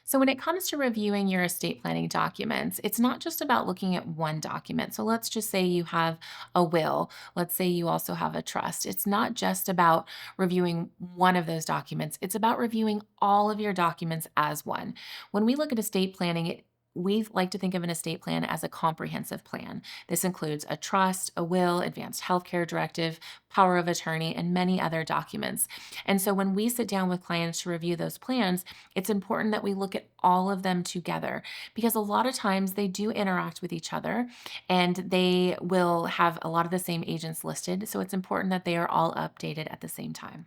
So, when it comes to reviewing your estate planning documents, it's not just about looking at one document. So, let's just say you have a will. Let's say you also have a trust. It's not just about reviewing one of those documents, it's about reviewing all of your documents as one. When we look at estate planning, we like to think of an estate plan as a comprehensive plan. This includes a trust, a will, advanced healthcare directive, power of attorney, and many other documents. And so when we sit down with clients to review those plans, it's important that we look at all of them together because a lot of times they do interact with each other and they will have a lot of the same agents listed. So it's important that they are all updated at the same time.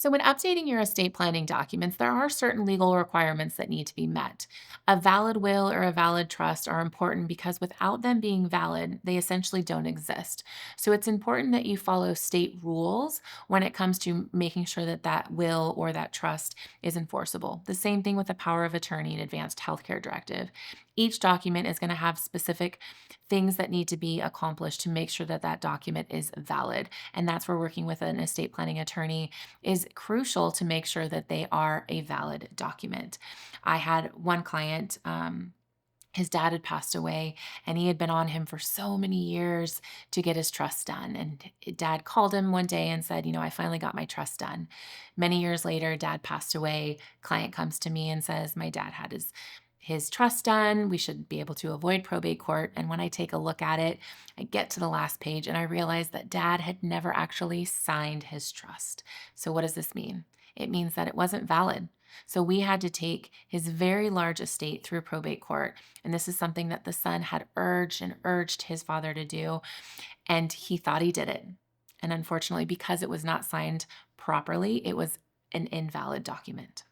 So, when updating your estate planning documents, there are certain legal requirements that need to be met. A valid will or a valid trust are important because without them being valid, they essentially don't exist. So, it's important that you follow state rules when it comes to making sure that that will or that trust is enforceable. The same thing with a power of attorney and advanced healthcare directive. Each document is going to have specific things that need to be accomplished to make sure that that document is valid. And that's where working with an estate planning attorney is crucial to make sure that they are a valid document. I had one client. His dad had passed away and he had been on him for so many years to get his trust done. And dad called him one day and said, I finally got my trust done. Many years later, dad passed away. Client comes to me and says, my dad had his trust done. We should be able to avoid probate court. And when I take a look at it, I get to the last page and I realize that dad had never actually signed his trust. So, what does this mean? It means that it wasn't valid. So, we had to take his very large estate through probate court. And this is something that the son had urged and urged his father to do. And he thought he did it. And unfortunately, because it was not signed properly, it was an invalid document.